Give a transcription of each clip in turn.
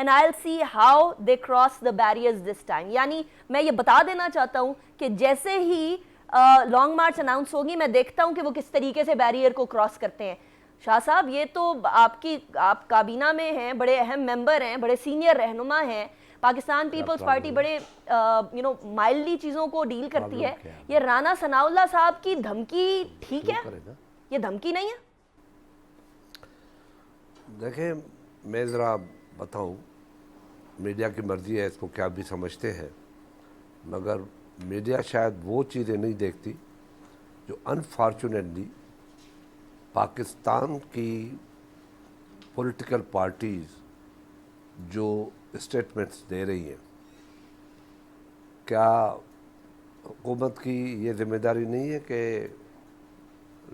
and I'll see how they cross the barriers this time. یعنی میں یہ بتا دینا چاہتا ہوں کہ جیسے ہی لانگ مارچ اناؤنس ہوگی میں دیکھتا ہوں کہ وہ کس طریقے سے بیریئر کو کراس کرتے ہیں. شاہ صاحب یہ تو آپ کابینہ میں ہیں, بڑے اہم ممبر ہیں, بڑے سینئر رہنما ہیں, پاکستان پیپلز پارٹی بڑے مائلڈلی چیزوں کو ڈیل کرتی ہے. یہ رانا ثناء اللہ صاحب کی دھمکی ٹھیک ہے؟ یہ دھمکی نہیں ہے؟ دیکھیں میں ذرا بتاؤں, میڈیا کی مرضی ہے اس کو کیا بھی سمجھتے ہیں, مگر میڈیا شاید وہ چیزیں نہیں دیکھتی جو انفارچونیٹلی پاکستان کی پولیٹیکل پارٹیز جو اسٹیٹمنٹس دے رہی ہیں. کیا حکومت کی یہ ذمہ داری نہیں ہے کہ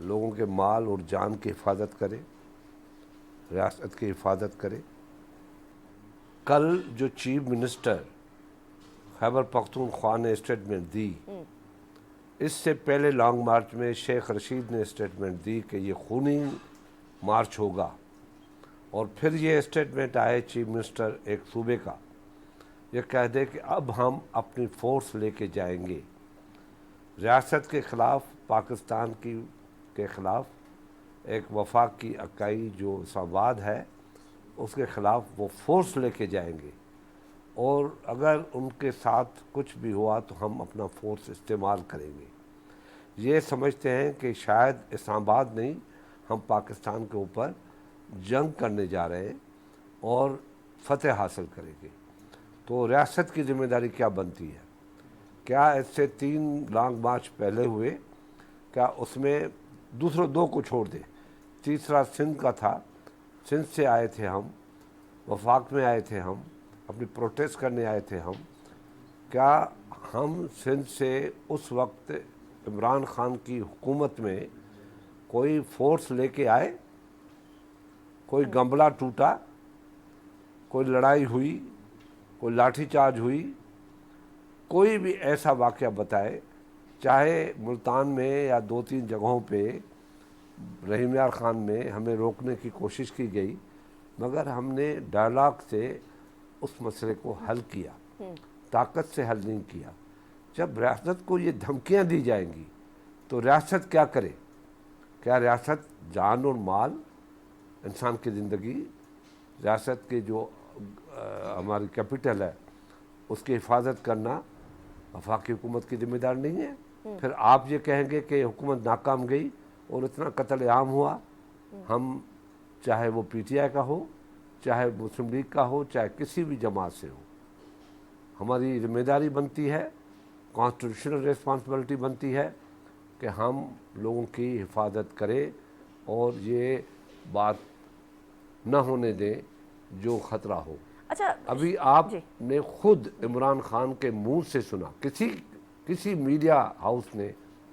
لوگوں کے مال اور جان کی حفاظت کرے, ریاست کی حفاظت کرے؟ کل جو چیف منسٹر خیبر پختونخوا نے اسٹیٹمنٹ دی, اس سے پہلے لانگ مارچ میں شیخ رشید نے اسٹیٹمنٹ دی کہ یہ خونی مارچ ہوگا, اور پھر یہ اسٹیٹمنٹ آئے چیف منسٹر ایک صوبے کا, یہ کہہ دے کہ اب ہم اپنی فورس لے کے جائیں گے ریاست کے خلاف, پاکستان کے خلاف, ایک وفاق کی اکائی جو اسلام آباد ہے اس کے خلاف وہ فورس لے کے جائیں گے, اور اگر ان کے ساتھ کچھ بھی ہوا تو ہم اپنا فورس استعمال کریں گے. یہ سمجھتے ہیں کہ شاید اسلام آباد نہیں, ہم پاکستان کے اوپر جنگ کرنے جا رہے ہیں اور فتح حاصل کریں گے. تو ریاست کی ذمہ داری کیا بنتی ہے؟ کیا اس سے 3 لانگ مارچ پہلے ہوئے, کیا اس میں دوسروں 2 کو چھوڑ دیں, تیسرا سندھ کا تھا, سندھ سے آئے تھے ہم, وفاق میں آئے تھے ہم, اپنی پروٹیسٹ کرنے آئے تھے ہم. کیا ہم سندھ سے اس وقت عمران خان کی حکومت میں کوئی فورس لے کے آئے؟ کوئی گمبلا ٹوٹا, کوئی لڑائی ہوئی, کوئی لاٹھی چارج ہوئی؟ کوئی بھی ایسا واقعہ بتائے, چاہے ملتان میں یا 2-3 جگہوں پہ رحیم یار خان میں ہمیں روکنے کی کوشش کی گئی, مگر ہم نے ڈائلاگ سے اس مسئلے کو حل کیا, طاقت سے حل نہیں کیا. جب ریاست کو یہ دھمکیاں دی جائیں گی تو ریاست کیا کرے؟ کیا ریاست جان اور مال, انسان کی زندگی, ریاست کے جو ہماری کیپٹل ہے اس کی حفاظت کرنا وفاقی حکومت کی ذمہ دار نہیں ہے؟ پھر آپ یہ کہیں گے کہ حکومت ناکام گئی اور اتنا قتل عام ہوا, ہم چاہے وہ پی ٹی آئی کا ہو, چاہے مسلم لیگ کا ہو, چاہے کسی بھی جماعت سے ہو, ہماری ذمہ داری بنتی ہے, کانسٹیٹیوشنل ریسپانسبلٹی بنتی ہے کہ ہم لوگوں کی حفاظت کریں اور یہ بات نہ ہونے دیں جو خطرہ ہو. اچھا ابھی آپ نے خود عمران خان کے منہ سے سنا, کسی میڈیا ہاؤس نے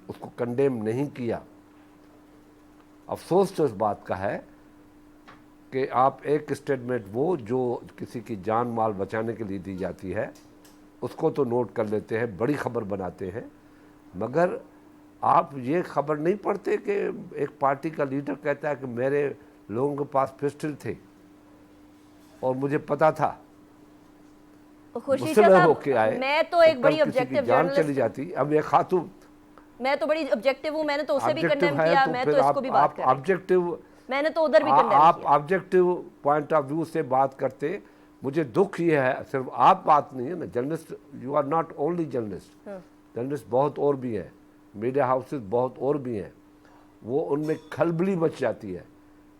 اس کو کنڈیم نہیں کیا. افسوس تو اس بات کا ہے کہ آپ ایک اسٹیٹمنٹ وہ جو کسی کی جان مال بچانے کے لیے دی جاتی ہے اس کو تو نوٹ کر لیتے ہیں, بڑی خبر بناتے ہیں, مگر آپ یہ خبر نہیں پڑھتے کہ ایک پارٹی کا لیڈر کہتا ہے کہ میرے لوگوں کے پاس پسٹل تھے اور مجھے پتا تھا, مسلح ہو کے آئے, میں تو ایک بڑی آبجیکٹو جان چلی جاتی. اب یہ خاتون, میں تو بڑی آبجیکٹو ہوں, میں نے تو اسے بھی کنڈیم کیا, میں تو اس کو بھی بات کر رہی ہوں, میں نے تو ادھر بھی کنڈیم کیا. آپ آبجیکٹو پوائنٹ آف ویو سے بات کرتے, مجھے دکھ یہ ہے, صرف آپ بات نہیں ہے نا, journalist, you are not only journalist, journalist بہت اور بھی ہیں, میڈیا ہاؤسز بہت اور بھی ہیں, وہ ان میں کھلبلی مچ جاتی ہے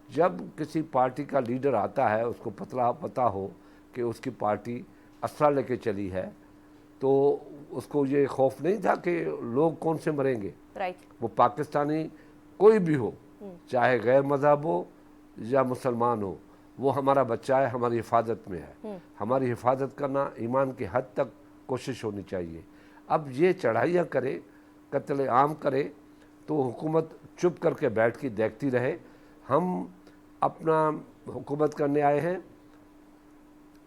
جب کسی پارٹی کا لیڈر آتا ہے, اس کو پتہ ہو کہ اس کی پارٹی اسلحہ لے کے چلی ہے, تو اس کو یہ خوف نہیں تھا کہ لوگ کون سے مریں گے. وہ پاکستانی کوئی بھی ہو, چاہے غیر مذہب ہو یا مسلمان ہو, وہ ہمارا بچہ ہے, ہماری حفاظت میں ہے, ہماری حفاظت کرنا ایمان کی حد تک کوشش ہونی چاہیے. اب یہ چڑھائیاں کرے, قتل عام کرے, تو حکومت چپ کر کے بیٹھ کے دیکھتی رہے. ہم اپنا حکومت کرنے آئے ہیں,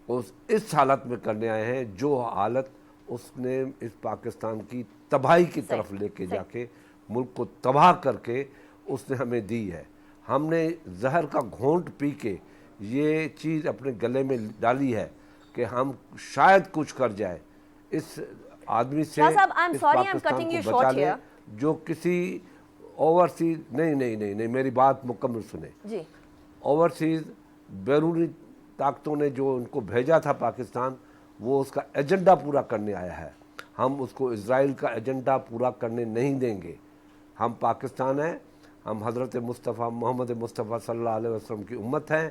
اس حالت میں کرنے آئے ہیں جو حالت اس نے اس پاکستان کی تباہی کی طرف لے کے جا کے ملک کو تباہ کر کے اس نے ہمیں دی ہے. ہم نے زہر کا گھونٹ پی کے یہ چیز اپنے گلے میں ڈالی ہے کہ ہم شاید کچھ کر جائے اس آدمی سے شاہ صاحب, I'm us sorry, I'm Pakistan cutting کو you بچا short لے here. جو کسی اوورسیز نہیں میری بات مکمل سنیں. جی اوورسیز بیرونی طاقتوں نے جو ان کو بھیجا تھا پاکستان, وہ اس کا ایجنڈا پورا کرنے آیا ہے. ہم اس کو اسرائیل کا ایجنڈا پورا کرنے نہیں دیں گے. ہم پاکستان ہیں, ہم حضرت مصطفیٰ محمد مصطفیٰ صلی اللہ علیہ وسلم کی امت ہیں.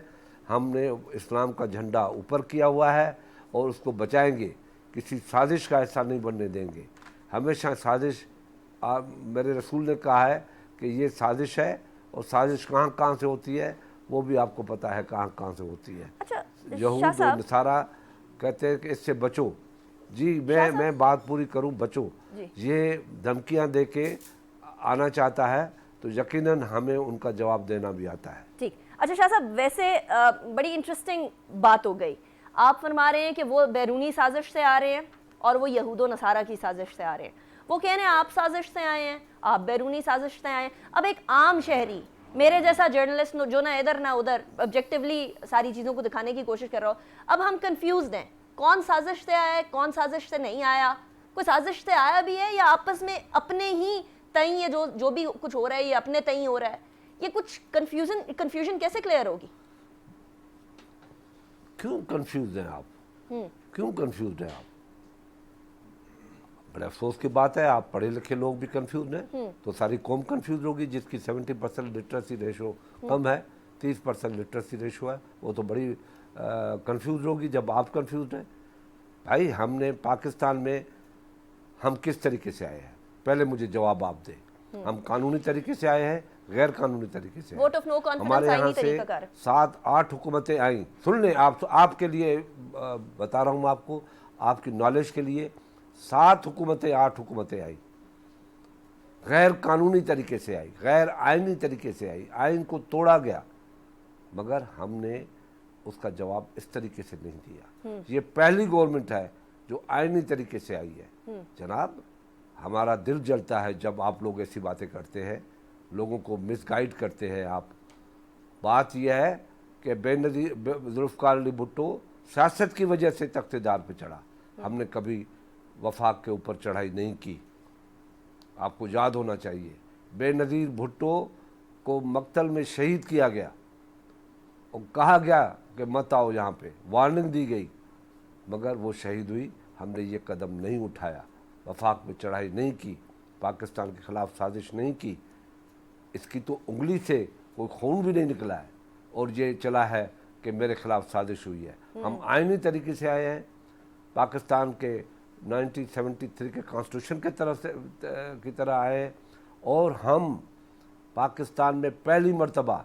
ہم نے اسلام کا جھنڈا اوپر کیا ہوا ہے اور اس کو بچائیں گے. کسی سازش کا حصہ نہیں بننے دیں گے. ہمیشہ سازش, میرے رسول نے کہا ہے کہ یہ سازش ہے, اور سازش کہاں سے ہوتی ہے وہ بھی آپ کو پتہ ہے کہاں سے ہوتی ہے. اچھا شاہ یہود و صاحب, نصارہ کہتے ہیں کہ اس سے بچو. جی شاہ میں بات پوری کروں, بچو. جی. یہ دھمکیاں دے کے آنا چاہتا ہے تو یقیناً ہمیں ان کا جواب دینا بھی آتا ہے. ٹھیک. اچھا شاہ صاحب, ویسے بڑی انٹرسٹنگ بات ہو گئی. آپ فرما رہے ہیں کہ وہ بیرونی سازش سے آ رہے ہیں اور وہ یہود و نصارہ کی سازش سے آ رہے ہیں. وہ کہہ رہے ہیں آپ سازش سے آئے ہیں, آپ بیرونی سازش سے آئے ہیں. اب ایک عام شہری, میرے جیسا جرنلسٹ جو نہ ادھر نہ ادھر آبجیکٹیولی ساری چیزوں کو دکھانے کی کوشش کر رہا ہو, اب ہم کنفیوزڈ ہیں کون سازش سے آیا ہے, کون سازش سے نہیں آیا. کوئی سازش سے آیا بھی ہے یا آپس میں اپنے ہی تئیں یہ جو بھی کچھ ہو رہا ہے یہ اپنے تئیں ہو رہا ہے. یہ کچھ کنفیوژن کیسے کلیئر ہوگی؟ کیوں کنفیوز ہیں آپ؟ کیوں کنفیوزڈ ہیں آپ؟ بڑے افسوس کی بات ہے, آپ پڑھے لکھے لوگ بھی کنفیوز ہیں تو ساری قوم کنفیوز ہوگی. جس کی 70% لٹریسی ریشو کم ہے, 30% لٹریسی ریشو ہے, وہ تو بڑی کنفیوز ہوگی جب آپ کنفیوزڈ ہیں. بھائی ہم نے پاکستان میں ہم کس طریقے سے آئے ہیں, پہلے مجھے جواب آپ دیں. ہم قانونی طریقے سے آئے ہیں, غیر قانونی طریقے سے. ووٹ آف نو کانفیڈنس ہمارے یہاں آئینی سے طریقہ کار. 7-8 حکومتیں آئیں. سن لیں, آپ کے لیے بتا رہا ہوں, آپ کو, آپ کی نالج کے لیے. 7 حکومتیں 8 حکومتیں آئیں, غیر قانونی طریقے سے آئی, غیر آئینی طریقے سے آئی, آئین کو توڑا گیا, مگر ہم نے اس کا جواب اس طریقے سے نہیں دیا. یہ پہلی گورنمنٹ ہے جو آئینی طریقے سے آئی ہے. جناب ہمارا دل جلتا ہے جب آپ لوگ ایسی باتیں کرتے ہیں, لوگوں کو مس گائیڈ کرتے ہیں آپ. بات یہ ہے کہ ذوالفقار علی بھٹو سیاست کی وجہ سے تختیدار پہ چڑھا. ہم نے کبھی وفاق کے اوپر چڑھائی نہیں کی, آپ کو یاد ہونا چاہیے. بے نظیر بھٹو کو مقتل میں شہید کیا گیا اور کہا گیا کہ مت آؤ یہاں پہ, وارننگ دی گئی, مگر وہ شہید ہوئی. ہم نے یہ قدم نہیں اٹھایا, وفاق پہ چڑھائی نہیں کی, پاکستان کے خلاف سازش نہیں کی. اس کی تو انگلی سے کوئی خون بھی نہیں نکلا ہے, اور یہ چلا ہے کہ میرے خلاف سازش ہوئی ہے. ہم آئینی طریقے سے آئے ہیں, پاکستان کے 1973 کے کانسٹیٹیوشن کی طرح آئے, اور ہم پاکستان میں پہلی مرتبہ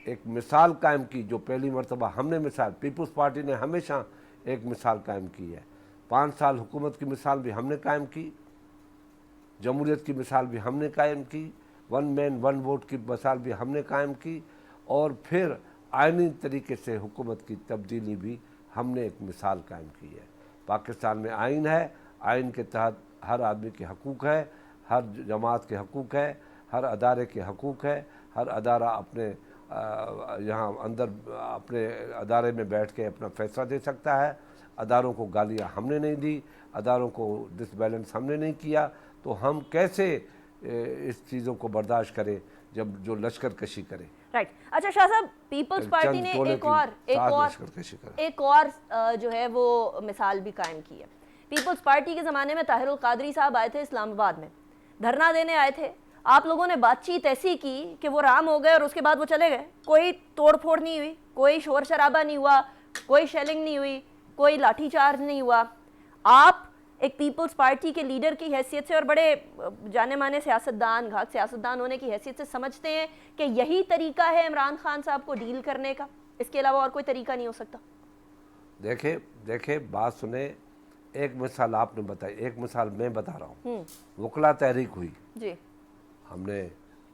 ایک مثال قائم کی. جو پہلی مرتبہ ہم نے مثال, پیپلز پارٹی نے ہمیشہ ایک مثال قائم کی ہے. 5 سال حکومت کی مثال بھی ہم نے قائم کی, جمہوریت کی مثال بھی ہم نے قائم کی, 1 مین 1 ووٹ کی مثال بھی ہم نے قائم کی, اور پھر آئینی طریقے سے حکومت کی تبدیلی بھی ہم نے ایک مثال قائم کی ہے. پاکستان میں آئین ہے, آئین کے تحت ہر آدمی کے حقوق ہے, ہر جماعت کے حقوق ہے, ہر ادارے کے حقوق ہے. ہر ادارہ اپنے یہاں اندر اپنے ادارے میں بیٹھ کے اپنا فیصلہ دے سکتا ہے. اداروں کو گالیاں ہم نے نہیں دی, اداروں کو ڈس بیلنس ہم نے نہیں کیا. تو ہم کیسے اس چیزوں کو برداشت کریں جب جو لشکر کشی کرے. رائٹ. اچھا شاہ صاحب, پیپلز پارٹی نے ایک اور جو ہے وہ مثال بھی قائم کی ہے. پیپلز پارٹی کے زمانے میں طاہر القادری صاحب آئے تھے اسلام آباد میں, دھرنا دینے آئے تھے. آپ لوگوں نے بات چیت ایسی کی کہ وہ رام ہو گئے اور اس کے بعد وہ چلے گئے. کوئی توڑ پھوڑ نہیں ہوئی, کوئی شور شرابہ نہیں ہوا, کوئی شیلنگ نہیں ہوئی, کوئی لاٹھی چارج نہیں ہوا. آپ ایک پیپلز پارٹی کے لیڈر کی حیثیت سے اور بڑے جانے مانے سیاستدان, گھاک سیاستدان ہونے کی حیثیت سے سمجھتے ہیں کہ یہی طریقہ ہے عمران خان صاحب کو ڈیل کرنے کا, اس کے علاوہ اور کوئی طریقہ نہیں ہو سکتا؟ دیکھیں بات سنیں. ایک مثال آپ نے بتائی, ایک مثال میں بتا رہا ہوں. وکلا تحریک ہوئی, جی, ہم نے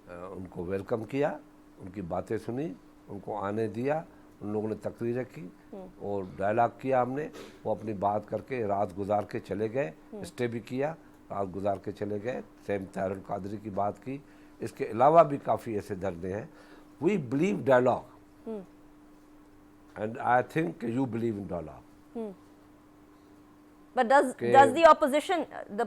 ان کو ویلکم کیا, ان کی باتیں سنی, ان کو آنے دیا, ان لوگوں نے تقریریں کی اور ڈائلاگ کیا. ہم نے وہ اپنی بات کر کے رات گزار کے چلے گئے, اسٹے بھی کیا, رات گزار کے چلے گئے. سیم طاہر القادری کی بات کی. اس کے علاوہ بھی کافی ایسے دھرنے ہیں. We believe dialogue and I think you believe in dialogue. But does the opposition, the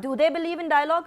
do they believe in dialogue?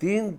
3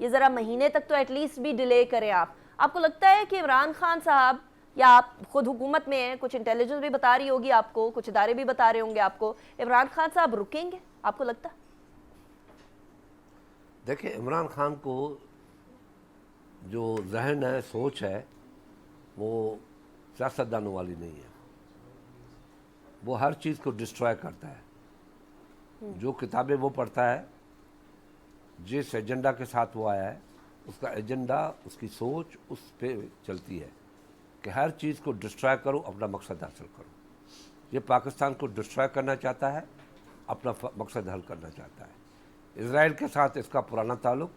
یہ ذرا مہینے تک تو ایٹ لیسٹ بھی ڈیلے کریں. آپ کو لگتا ہے کہ عمران خان صاحب, یا آپ خود حکومت میں ہیں, کچھ انٹیلیجنس بھی بتا رہی ہوگی آپ کو, کچھ ادارے بھی بتا رہے ہوں گے آپ کو, عمران خان صاحب رکیں گے, آپ کو لگتا ہے؟ دیکھیں, عمران خان کو جو ذہن ہے, سوچ ہے, وہ سیاستدانوں والی نہیں ہے. وہ ہر چیز کو ڈسٹرائے کرتا ہے. جو کتابیں وہ پڑھتا ہے, جس ایجنڈا کے ساتھ وہ آیا ہے, اس کا ایجنڈا, اس کی سوچ اس پہ چلتی ہے کہ ہر چیز کو ڈسٹرائے کرو, اپنا مقصد حاصل کرو. یہ پاکستان کو ڈسٹرائے کرنا چاہتا ہے, اپنا مقصد حل کرنا چاہتا ہے. اسرائیل کے ساتھ اس کا پرانا تعلق,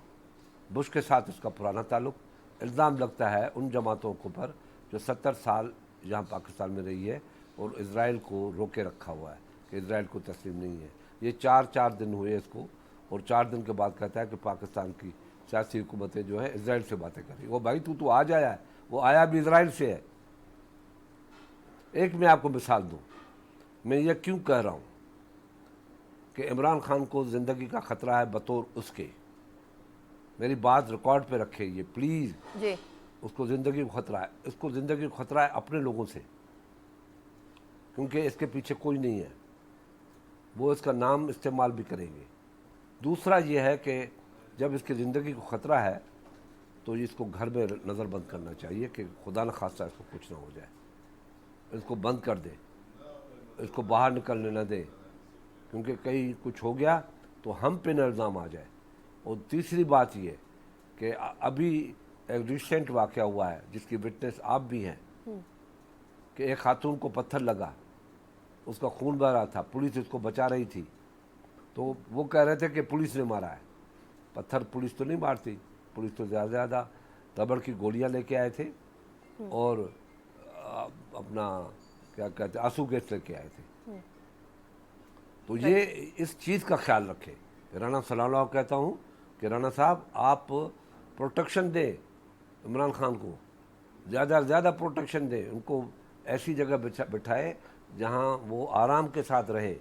بش کے ساتھ اس کا پرانا تعلق. الزام لگتا ہے ان جماعتوں کے اوپر جو 70 سال یہاں پاکستان میں رہی ہے اور اسرائیل کو روکے رکھا ہوا ہے کہ اسرائیل کو تسلیم نہیں ہے. یہ 4 دن ہوئے اس کو, اور 4 دن کے بعد کہتا ہے کہ پاکستان کی سیاسی حکومتیں جو ہے اسرائیل سے باتیں کر رہی. وہ بھائی تو آج آیا ہے, وہ آیا بھی اسرائیل سے ہے. ایک میں آپ کو مثال دوں, میں یہ کیوں کہہ رہا ہوں کہ عمران خان کو زندگی کا خطرہ ہے بطور اس کے. میری بات ریکارڈ پہ رکھے یہ پلیز. جی. اس کو زندگی کو خطرہ ہے. اس کو زندگی کو خطرہ ہے اپنے لوگوں سے, کیونکہ اس کے پیچھے کوئی نہیں ہے. وہ اس کا نام استعمال بھی کریں گے. دوسرا یہ ہے کہ جب اس کی زندگی کو خطرہ ہے تو اس کو گھر میں نظر بند کرنا چاہیے کہ خدا نخواستہ اس کو کچھ نہ ہو جائے. اس کو بند کر دے, اس کو باہر نکلنے نہ دے, کیونکہ کہیں کچھ ہو گیا تو ہم پہ نہ الزام آ جائے. اور تیسری بات یہ کہ ابھی ایک ریسنٹ واقعہ ہوا ہے جس کی وٹنس آپ بھی ہیں, کہ ایک خاتون کو پتھر لگا, اس کا خون بہ رہا تھا, پولیس اس کو بچا رہی تھی, تو وہ کہہ رہے تھے کہ پولیس نے مارا ہے. پتھر پولیس تو نہیں مارتی, پولیس تو زیادہ ربڑ کی گولیاں لے کے آئے تھے اور اپنا کیا کہتے ہیں آنسو گیس لے کے آئے تھے. تو یہ اس چیز کا خیال رکھے. رانا صلی اللہ علیہ کہتا ہوں کہ رانا صاحب آپ پروٹیکشن دیں عمران خان کو, زیادہ سے زیادہ پروٹیکشن دیں. ان کو ایسی جگہ بٹھائے جہاں وہ آرام کے ساتھ رہے,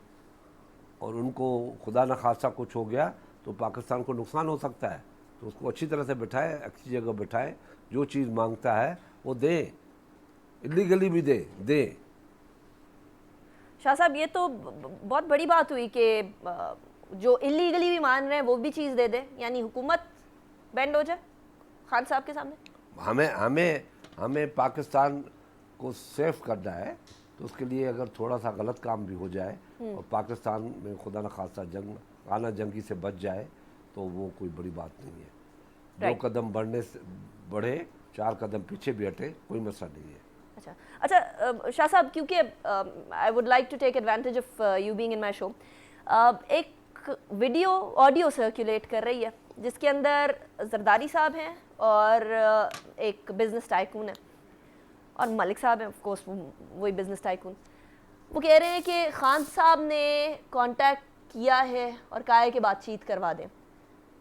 اور ان کو خدا نخواستہ کچھ ہو گیا تو پاکستان کو نقصان ہو سکتا ہے. تو اس کو اچھی طرح سے بٹھائے, اچھی جگہ بٹھائے, جو چیز مانگتا ہے وہ دیں, الیگلی بھی دیں. شاہ صاحب, یہ تو بہت بڑی بات ہوئی کہ جو اللیگلی بھی مان رہے ہیں وہ بھی چیز دے دے, یعنی حکومت بینڈ ہو جائے خان صاحب کے سامنے. ہمیں پاکستان کو سیف کرنا ہے, تو اس کے لیے اگر تھوڑا سا غلط کام بھی ہو جائے اور پاکستان میں خدا نخواستہ خانہ جنگی سے بچ جائے تو وہ کوئی بڑی بات نہیں ہے. 2 قدم بڑھے 4 قدم پیچھے بھی ہٹے, کوئی مسئلہ نہیں ہے. اچھا شاہ صاحب, کیونکہ I would like to take advantage of you being in my show. ایک ویڈیو آڈیو سرکولیٹ کر رہی ہے جس کے اندر زرداری صاحب ہیں اور ایک بزنس ٹائکون ہے, اور ملک صاحب ہیں, آف کورس وہی بزنس ٹائکون. وہ کہہ رہے ہیں کہ خان صاحب نے کانٹیکٹ کیا ہے اور کہا ہے کہ بات چیت کروا دیں.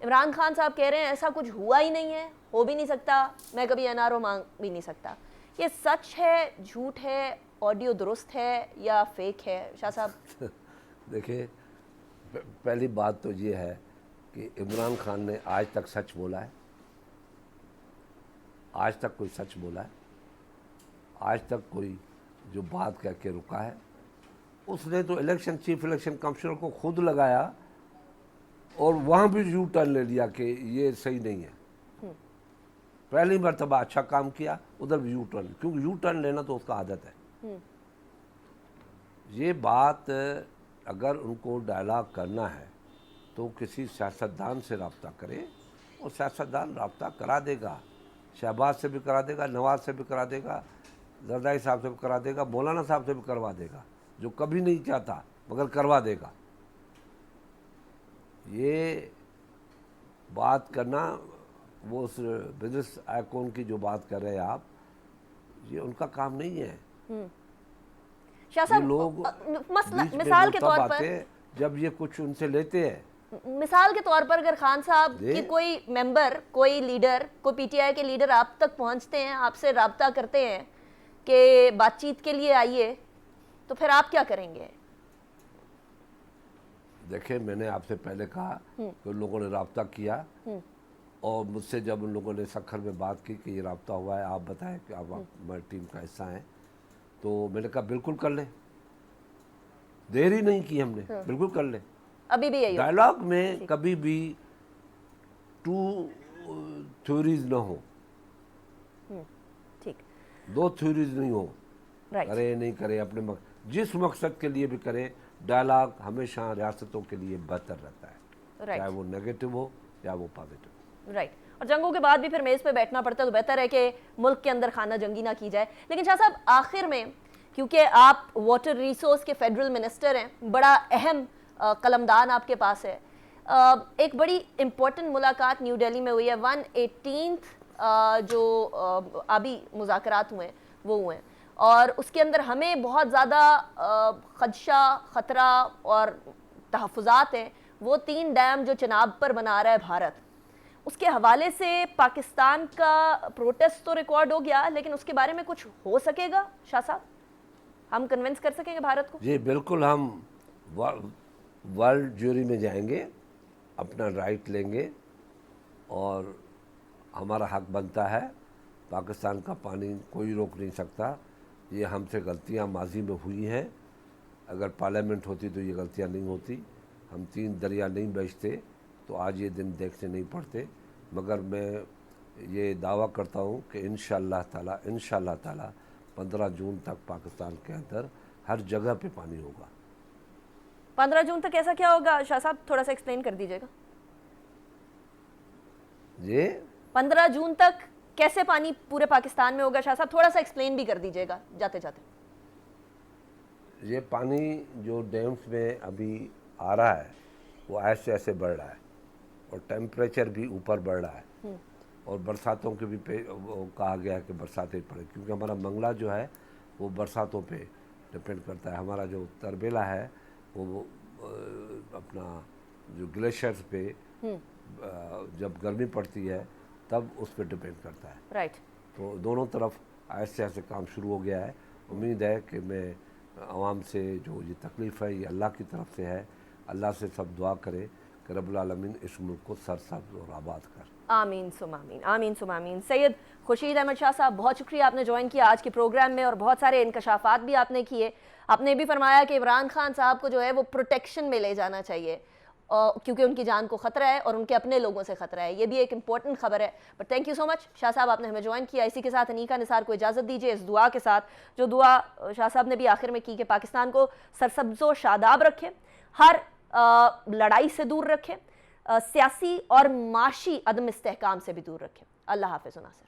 عمران خان صاحب کہہ رہے ہیں ایسا کچھ ہوا ہی نہیں ہے, ہو بھی نہیں سکتا, میں کبھی NRO مانگ بھی نہیں سکتا. یہ سچ ہے, جھوٹ ہے, آڈیو درست ہے یا فیک ہے شاہ صاحب؟ دیکھیں, پہلی بات تو یہ ہے کہ عمران خان نے آج تک سچ بولا ہے؟ آج تک کوئی سچ بولا ہے؟ آج تک کوئی جو بات کہہ کے رکا ہے؟ اس نے تو چیف الیکشن کمشنر کو خود لگایا اور وہاں بھی یو ٹرن لے لیا کہ یہ صحیح نہیں ہے. پہلی مرتبہ اچھا کام کیا, ادھر بھی یو ٹرن, کیونکہ یو ٹرن لینا تو اس کا عادت ہے. یہ بات اگر ان کو ڈائلاگ کرنا ہے تو کسی سیاستدان سے رابطہ کرے, اور سیاستدان رابطہ کرا دے گا. شہباز سے بھی کرا دے گا, نواز سے بھی کرا دے گا, زرداری صاحب سے بھی کرا دے گا, مولانا صاحب سے بھی کروا دے گا, جو کبھی نہیں چاہتا مگر کروا دے گا. یہ بات کرنا, وہ اس بزنس آئیکون کی جو بات کر رہے ہیں آپ, یہ ان کا کام نہیں ہے. شاہ یہ لوگ صاحب مثال کے طور پر جب یہ کچھ ان سے لیتے ہیں, مثال کے طور پر اگر خان صاحب کی کوئی ممبر, کوئی لیڈر, کوئی پی ٹی آئی کے لیڈر آپ تک پہنچتے ہیں, آپ سے رابطہ کرتے ہیں کہ بات چیت کے لیے آئیے, تو پھر آپ کیا کریں گے؟ دیکھیں, میں نے آپ سے پہلے کہا کہ لوگوں نے رابطہ کیا, اور مجھ سے جب ان لوگوں نے سکھر میں بات کی کہ یہ رابطہ ہوا ہے، آپ بتائیں کہ آپ ہماری ٹیم کا حصہ ہیں، تو میں نے کہا بالکل کر لیں، دیر ہی نہیں کی ہم نے، بالکل کر لیں۔ ابھی بھی یہی ڈائلاگ میں کبھی بھی ٹو تھیوریز نہ ہو، ٹھیک، دو تھیوریز نہیں ہو، رائٹ، کرے نہیں کرے اپنے جس مقصد کے لیے بھی کرے، ڈائلاگ ہمیشہ ریاستوں کے لیے بہتر رہتا ہے، چاہے وہ نیگیٹو ہو یا وہ پازیٹو۔ رائٹ، اور جنگوں کے بعد بھی پھر میز پہ بیٹھنا پڑتا ہے، تو بہتر ہے کہ ملک کے اندر خانہ جنگی نہ کی جائے۔ لیکن شاہ صاحب آخر میں، کیونکہ آپ واٹر ریسورس کے فیڈرل منسٹر ہیں، بڑا اہم قلمدان آپ کے پاس ہے، ایک بڑی امپورٹنٹ ملاقات نیو دہلی میں ہوئی ہے، 118 جو آبی مذاکرات ہوئے ہیں وہ ہوئے ہیں، اور اس کے اندر ہمیں بہت زیادہ خدشہ، خطرہ اور تحفظات ہیں۔ وہ 3 ڈیم جو چناب پر بنا رہا ہے بھارت، اس کے حوالے سے پاکستان کا پروٹیسٹ تو ریکارڈ ہو گیا، لیکن اس کے بارے میں کچھ ہو سکے گا شاہ صاحب؟ ہم کنونس کر سکیں گے بھارت کو؟ جی بالکل، ہم ورلڈ جیوری میں جائیں گے، اپنا رائٹ لیں گے، اور ہمارا حق بنتا ہے، پاکستان کا پانی کوئی روک نہیں سکتا۔ یہ ہم سے غلطیاں ماضی میں ہوئی ہیں، اگر پارلیمنٹ ہوتی تو یہ غلطیاں نہیں ہوتی، ہم 3 دریا نہیں بیچتے تو آج یہ دن دیکھنے نہیں پڑتے۔ مگر میں یہ دعویٰ کرتا ہوں کہ انشاءاللہ تعالی 15 جون تک پاکستان کے اندر ہر جگہ پہ پانی ہوگا۔ 15 جون تک ایسا کیا ہوگا شاہ صاحب؟ تھوڑا سا ایکسپلین کر دیجیے گا۔ یہ 15 جون تک کیسے پانی پورے پاکستان میں ہوگا شاہ صاحب؟ تھوڑا سا ایکسپلین بھی کر دیجیے گا جاتے جاتے۔ یہ پانی جو ڈیمز میں ابھی آ رہا ہے وہ ایسے ایسے بڑھ رہا ہے، اور ٹیمپریچر بھی اوپر بڑھ رہا ہے، اور برساتوں کے بھی کہا گیا ہے کہ برساتیں پڑیں، کیونکہ ہمارا منگلہ جو ہے وہ برساتوں پہ ڈپینڈ کرتا ہے۔ ہمارا جو تربیلا ہے وہ اپنا جو گلیشیئرز پہ جب گرمی پڑتی ہے تب اس پہ ڈپینڈ کرتا ہے۔ رائٹ، تو دونوں طرف ایسے ایسے کام شروع ہو گیا ہے۔ امید ہے کہ میں عوام سے جو یہ تکلیف ہے یہ اللہ کی طرف سے ہے، اللہ سے سب دعا کرے کہ رب العالمین اس ملک کو سرسبز اور آباد کر۔ آمین ثم آمین، آمین ثم آمین۔ سید خورشید احمد شاہ صاحب، بہت شکریہ آپ نے جوائن کیا آج کے پروگرام میں، اور بہت سارے انکشافات بھی آپ نے کیے۔ آپ نے بھی فرمایا کہ عمران خان صاحب کو جو ہے وہ پروٹیکشن میں لے جانا چاہیے، کیونکہ ان کی جان کو خطرہ ہے اور ان کے اپنے لوگوں سے خطرہ ہے۔ یہ بھی ایک امپورٹنٹ خبر ہے۔ بٹ تھینک یو سو مچ شاہ صاحب، آپ نے ہمیں جوائن کیا۔ اسی کے ساتھ انیکا نثار کو اجازت دیجیے اس دعا کے ساتھ، جو دعا شاہ صاحب نے بھی آخر میں کی کہ پاکستان کو سرسبز و شاداب رکھے، ہر لڑائی سے دور رکھے، سیاسی اور معاشی عدم استحکام سے بھی دور رکھے۔ اللہ حافظ و ناصر۔